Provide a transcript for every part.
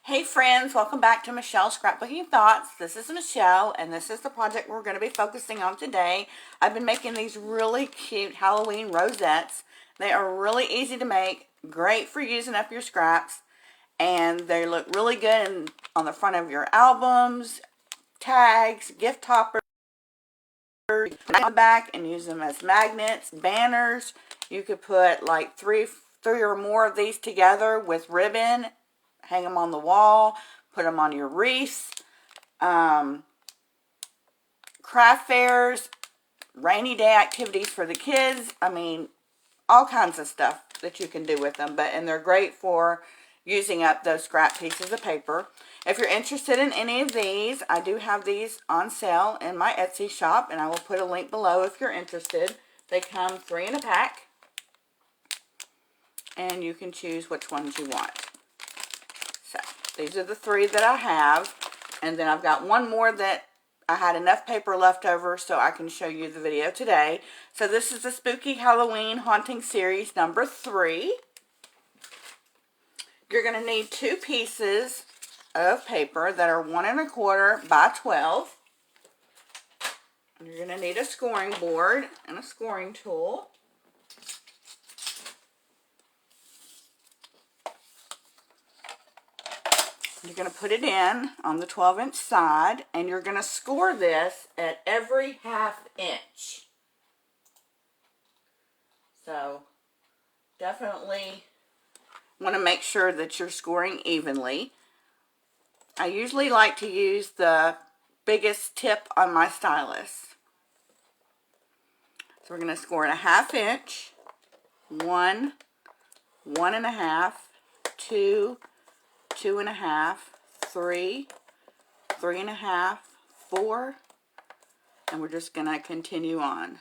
Hey friends, welcome back to Michelle's Scrapbooking Thoughts. This is Michelle, and this is the project we're going to be focusing on today. I've been making these really cute Halloween rosettes. They are really easy to make, great for using up your scraps, and they look really good on the front of your albums, tags, gift toppers. On the back and use them as magnets, banners. You could put like three or more of these together with ribbon, hang them on the wall, put them on your wreaths, craft fairs, rainy day activities for the kids. I mean, all kinds of stuff that you can do with them. And they're great for using up those scrap pieces of paper. If you're interested in any of these, I do have these on sale in my Etsy shop, and I will put a link below if you're interested. They come 3 in a pack, and you can choose which ones you want. So these are the 3 that I have, and then I've got one more that I had enough paper left over so I can show you the video today. So this is the Spooky Halloween Haunting Series number 3. You're going to need 2 pieces of paper that are 1 1/4 by 12. You're going to need a scoring board and a scoring tool. You're going to put it in on the 12-inch side, and you're going to score this at every 1/2 inch. So definitely want to make sure that you're scoring evenly. I usually like to use the biggest tip on my stylus. So we're going to score at a 1/2 inch, 1, 1 1/2, 2, 2 1/2, 3, 3 1/2, 4, and we're just going to continue on.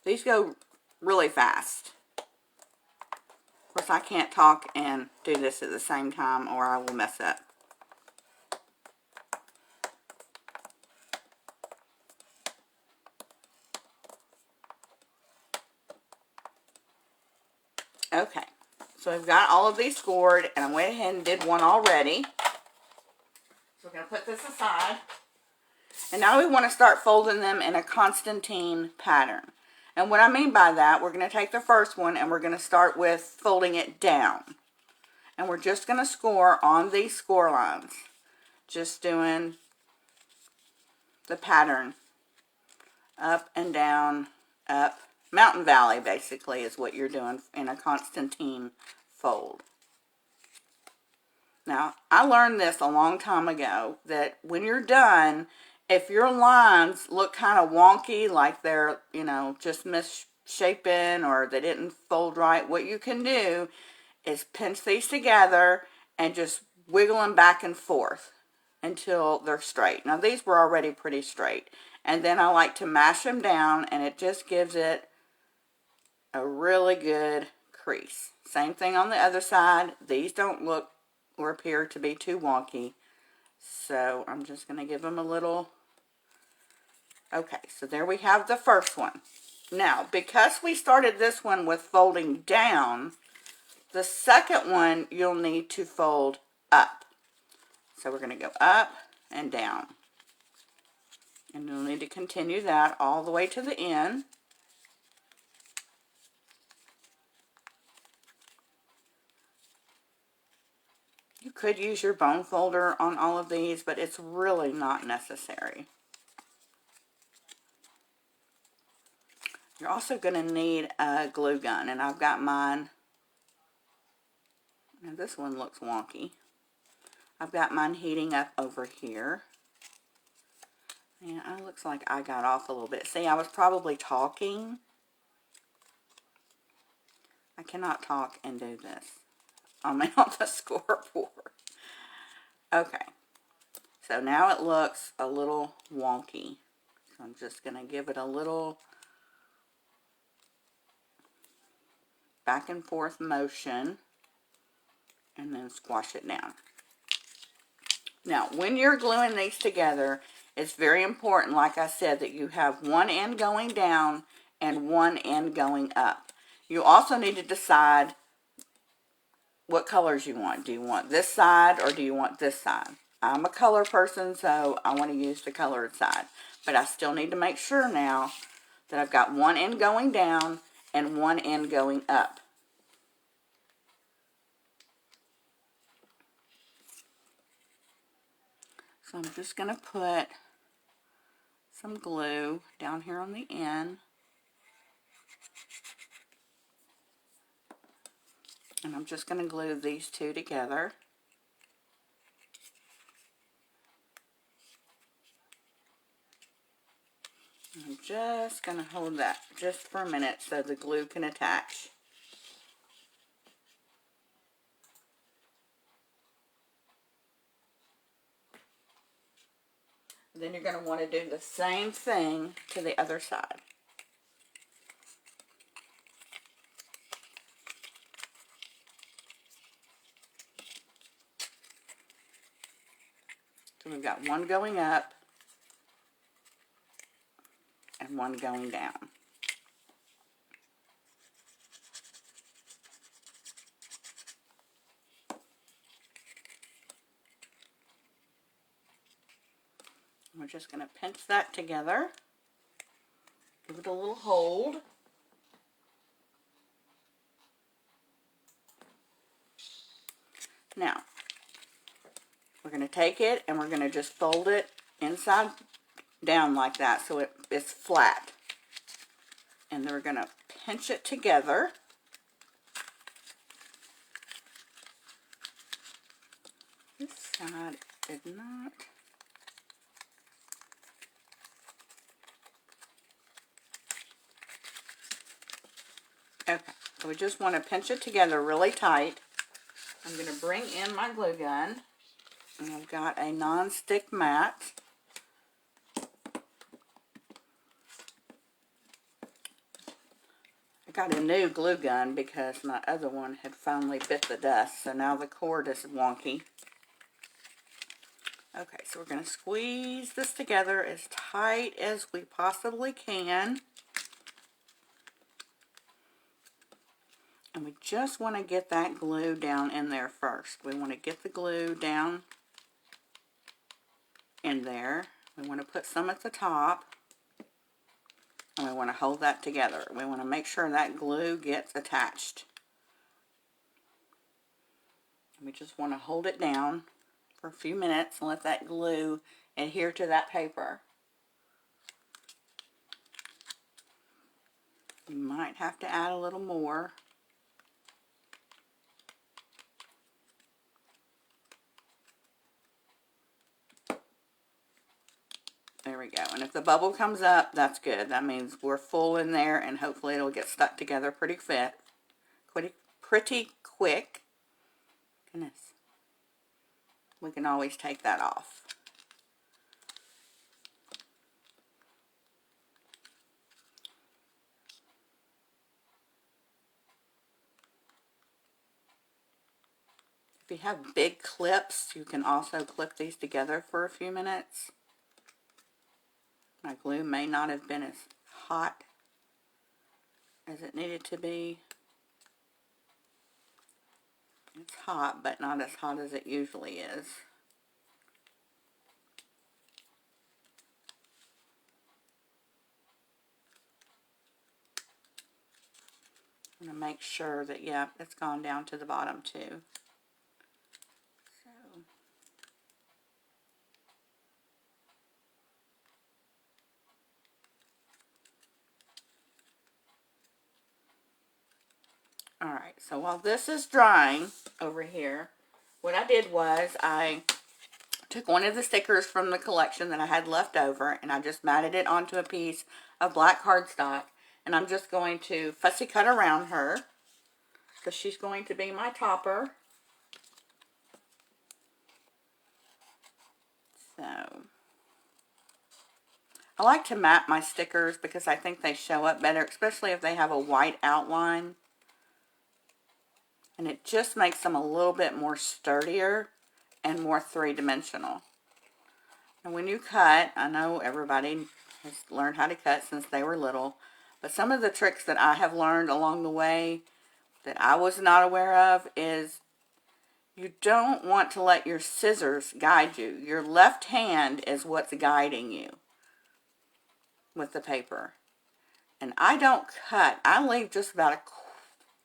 These go really fast. Of course, I can't talk and do this at the same time or I will mess up. Okay, so I've got all of these scored, and I went ahead and did one already. So we're going to put this aside. And now we want to start folding them in a Constantine pattern. And what I mean by that, we're going to take the first one and we're going to start with folding it down. And we're just going to score on these score lines. Just doing the pattern. Up and down, up. Mountain Valley, basically, is what you're doing in a Constantine fold. Now, I learned this a long time ago, that when you're done, if your lines look kind of wonky, like they're, just misshapen or they didn't fold right, what you can do is pinch these together and just wiggle them back and forth until they're straight. Now, these were already pretty straight. And then I like to mash them down, and it just gives it a really good crease. Same thing on the other side. These don't look or appear to be too wonky. So I'm just going to give them a little. Okay, so there we have the first one. Now, because we started this one with folding down, the second one you'll need to fold up. So we're going to go up and down. And you'll need to continue that all the way to the end. You could use your bone folder on all of these, but it's really not necessary. You're also going to need a glue gun, and I've got mine. Now this one looks wonky. I've got mine heating up over here. Yeah, it looks like I got off a little bit. See, I was probably talking. I cannot talk and do this on the scoreboard. Okay, so now it looks a little wonky. So I'm just going to give it a little back and forth motion and then squash it down. Now, when you're gluing these together, it's very important, like I said, that you have one end going down and one end going up. You also need to decide what colors you want. Do you want this side or do you want this side? I'm a color person, so I want to use the colored side. But I still need to make sure now that I've got one end going down and one end going up. So I'm just going to put some glue down here on the end. And I'm just going to glue these two together. I'm just going to hold that just for a minute so the glue can attach. Then you're going to want to do the same thing to the other side. So we've got one going up and one going down. We're just going to pinch that together. Give it a little hold. Now, we're going to take it and we're going to just fold it inside down like that so it's flat. And then we're going to pinch it together. This side did not. Okay, so we just want to pinch it together really tight. I'm going to bring in my glue gun. And I've got a non-stick mat. I got a new glue gun because my other one had finally bit the dust, so now the cord is wonky. Okay, so we're going to squeeze this together as tight as we possibly can. And we just want to get that glue down in there first. We want to get the glue down in there. We want to put some at the top. And we want to hold that together. We want to make sure that glue gets attached. And we just want to hold it down for a few minutes and let that glue adhere to that paper. You might have to add a little more. There we go. And if the bubble comes up, that's good. That means we're full in there and hopefully it'll get stuck together pretty quick. Goodness. We can always take that off. If you have big clips, you can also clip these together for a few minutes. My glue may not have been as hot as it needed to be. It's hot, but not as hot as it usually is. I'm going to make sure that, yeah, it's gone down to the bottom too. Alright, so while this is drying over here, what I did was I took one of the stickers from the collection that I had left over and I just matted it onto a piece of black cardstock, and I'm just going to fussy cut around her because she's going to be my topper. So I like to map my stickers because I think they show up better, especially if they have a white outline. And it just makes them a little bit more sturdier and more three-dimensional. And when you cut, I know everybody has learned how to cut since they were little, but some of the tricks that I have learned along the way that I was not aware of is you don't want to let your scissors guide you. Your left hand is what's guiding you with the paper. And I don't cut. I leave just about an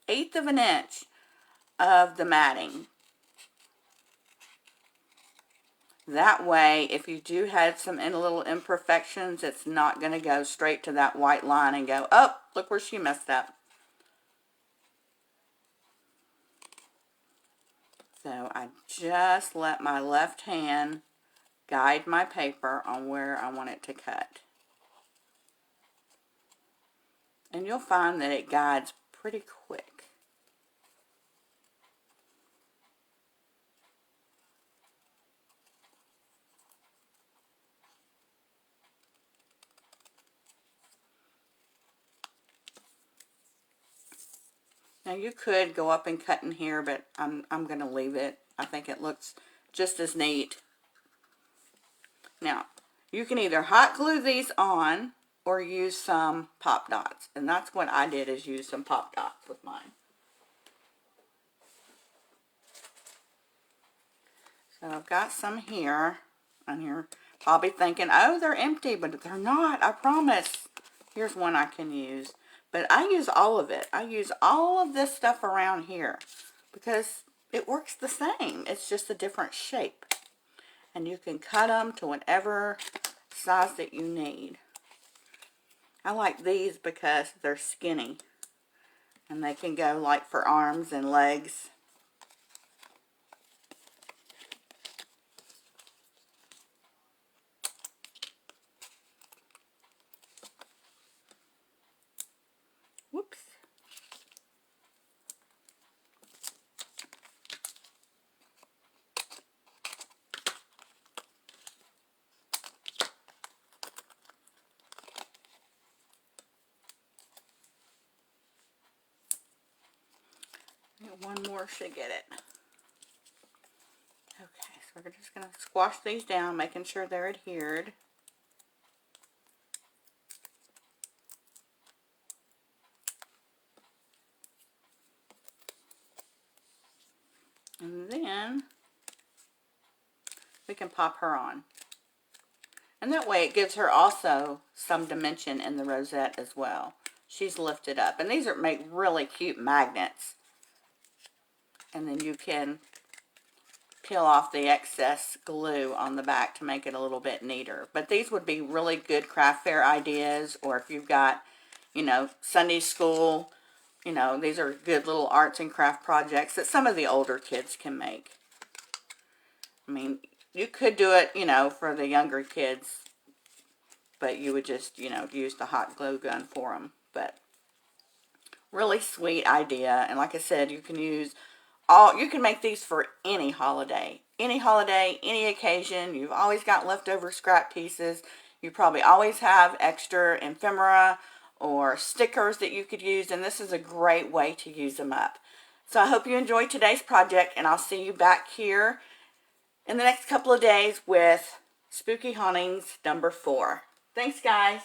eighth of an inch of the matting. That way, if you do have some little imperfections, it's not going to go straight to that white line and go, oh, look where she messed up. So I just let my left hand guide my paper on where I want it to cut. And you'll find that it guides pretty quick. Now you could go up and cut in here, but I'm going to leave it. I think it looks just as neat. Now, you can either hot glue these on or use some pop dots. And that's what I did, is use some pop dots with mine. So I've got some here. And you're probably thinking, oh, they're empty, but they're not, I promise. Here's one I can use. But I use all of it. I use all of this stuff around here because it works the same. It's just a different shape. And you can cut them to whatever size that you need. I like these because they're skinny. And they can go like for arms and legs. Whoops. One more should get it. Okay, so we're just going to squash these down, making sure they're adhered. And then we can pop her on. And that way it gives her also some dimension in the rosette as well. She's lifted up. And these make really cute magnets. And then you can peel off the excess glue on the back to make it a little bit neater. But these would be really good craft fair ideas, or if you've got, you know, Sunday school, you know, these are good little arts and craft projects that some of the older kids can make. I mean, you could do it, you know, for the younger kids, but you would just, you know, use the hot glue gun for them. But really sweet idea. And like I said, you can use you can make these for any holiday, any occasion. You've always got leftover scrap pieces. You probably always have extra ephemera or stickers that you could use, and this is a great way to use them up. So I hope you enjoyed today's project, and I'll see you back here in the next couple of days with Spooky Hauntings number 4. Thanks, guys.